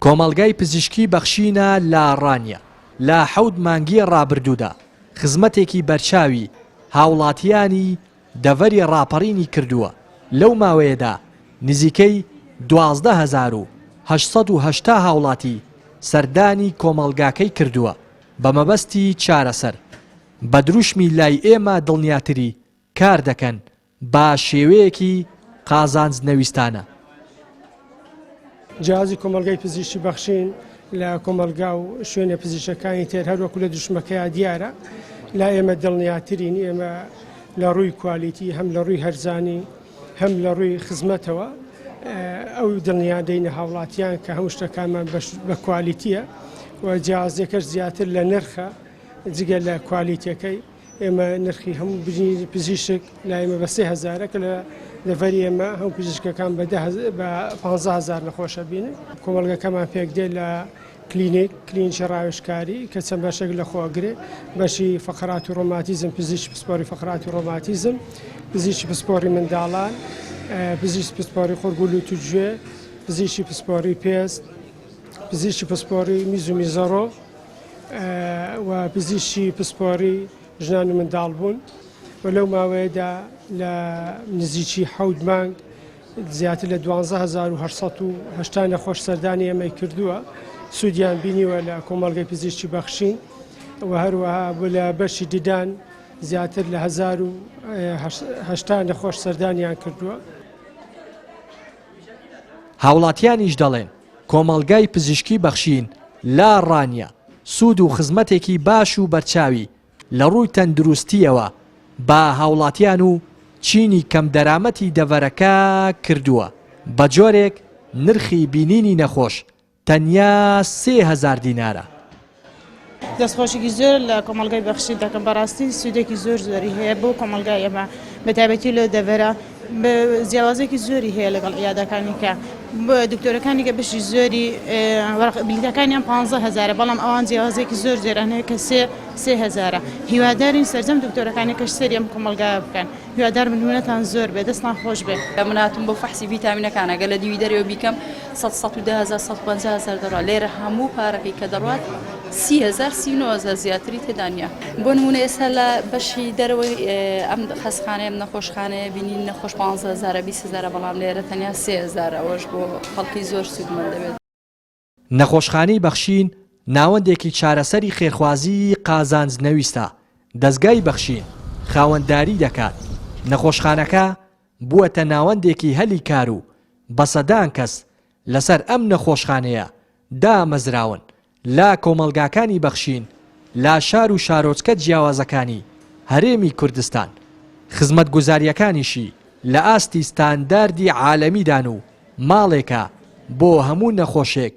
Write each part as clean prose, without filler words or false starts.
کۆمەڵگای پزیشکی بەخشینە لە ڕانیە لە 7 مانگی ڕابردوودا خزمەتێکی بەرچاوی هاوڵاتیانی دەڤەری ڕاپەڕینی کردووە. لەو ماوەیەدا نزیکەی 12,880 هاوڵاتی سەردانی کۆمەڵگاکەی کردووە بە مەبەستی چارەسەر. بە دروشمی لای ئێمە دڵنیاتری کار دەکەن با شێوەیەکی قازانجنەویستانە. جیازی کۆمەڵگای پزیشکی بەخشین لە کۆمەلگا و شوێنە پزیشەکانی تر هەروەکو لە دروشمەکەیان دیارە. لا ئێمە دڵنیاترین، ئێمە لە ڕووی کوالیتی هەم لە ڕووی هەرزانی هەم لە ڕووی خزمەتەوە ئەو دڵنیادەینە هاوڵاتیان کە هەموو شتەکانمان بە کوالیتیە و جیازەکەش زیاتر لە نرخە جگە لە کوالیتەکەی. ئێمە نرخی هەموو بژنی پزیشک لا ئێمە بە 3,000 کە لە دەڤەری ئێمە هەموو پزیشکەکان بە 15,000 نەخۆشە بینن. کۆمەڵگەکەمان پێک دێ لە کلینیکی ڕاوێژکاری کە چەند بەشێک لە خۆگرێ، بەشی فەقەرات و ڕۆماتیزم، پزیشکی پسپۆری فەقەرات و ڕۆماتیزم، پزیشکی پسپۆری منداڵان، پزیشکی پسپۆری خۆرگوول و توجێ، پزیشکی پسپۆری پێست، پزیشکی پسپۆری میز و میزەڕۆ و پزیشکی پسپۆری ژنان و منداڵ بوون. و لەو ماوەیەدا لە نزیکی 7 مانگ زیاتر لە 12,880 نەخۆش سەردانی ئێمەی کردووە، سوودیان بینیوە لە کۆمەڵگەی پزیشکی بەخشین و هەروەها لە بەشی دیدان زیاتر لە 1,080 نەخۆش سەردانیان کردووە. هاوڵاتیانیش دەڵێن کۆمەڵگای پزیشکی بەخشین لا ڕانیە سوود و خزمەتێکی باش و بەرچاوی لە ڕووی تەندروستیەوە با هاوڵاتیان و چینی کەم دەرامەتی دەڤەرەکە کردووە. بە جۆرێک نرخی بینینی نەخۆش تەنیا 3,000 دینارە. دەستخۆشێکی زۆر لە کۆمەڵگای بەخشین دەکەم، بەڕاستی سوودێکی زۆری هەیە بۆ کۆمەڵگای ئێمە بەتایبەتی لە دەڤەرە جیاوازێکی زۆری هەیە لەگەڵ عیادەکانی کە دکتۆرەکانی کە بەشی زۆری بلیتەکانیان 15,000 بەڵام ئەوان جیاوازێکی زۆر جێرانەیە کە 3,000. هیوادارین سەرجەم دکتۆرەکانی کەش سەری ئەم کۆمەڵگایە بکەن. هیوادار منونەتان زۆر بێ، دەستان خۆش بێ. مناتم بۆ فەحسی ڤیتامینەکانە گە لە دیوی دەرەوە بیکەم 110,000 دەڕات، لێرە هەموو پارەکەی کە دەڕات 30,000 زیاتری تێدانە. بۆ نمونە ئێستا لە بەشی دەرەوەی ئەم خەسخانەیە نەخۆشخانەیە بینین نەخۆش 15,000 20,000 بەڵام لێرە تەنیا 3,000. ئەوەش بۆ خەڵکی زۆر سوودمەند دەبێت. نەخۆشخانەی بەخشین ناوەندێکی چارەسەری خێرخوازی قازانجنەویستە. دەستگای بەخشین خاوەندداری دەکات. نەخۆشخانەکە بووەتە ناوەندێکی هەلی کار و بە سەدان کەس لەسەر ئەم نەخۆشخانەیە دامەزراون لا کۆمەڵگاکانی بەخشین لا شار و شارۆچکە جیاوازەکانی هەرێمی کوردستان. خزمەتگوزاریەکانیشی لە ئاستی ستانداردی عالەمیدان و ماڵێکە بۆ هەموو نەخۆشێک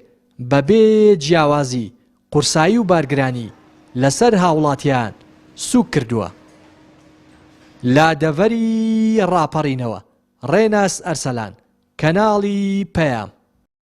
بەبێ جیاوازی قورسایی و بارگرانی لەسەر هاوڵاتیان سوک کردووە. لا دەڤەری ڕاپەڕینەوە ڕێناس ئەرسەلان، کەناڵی پەیام.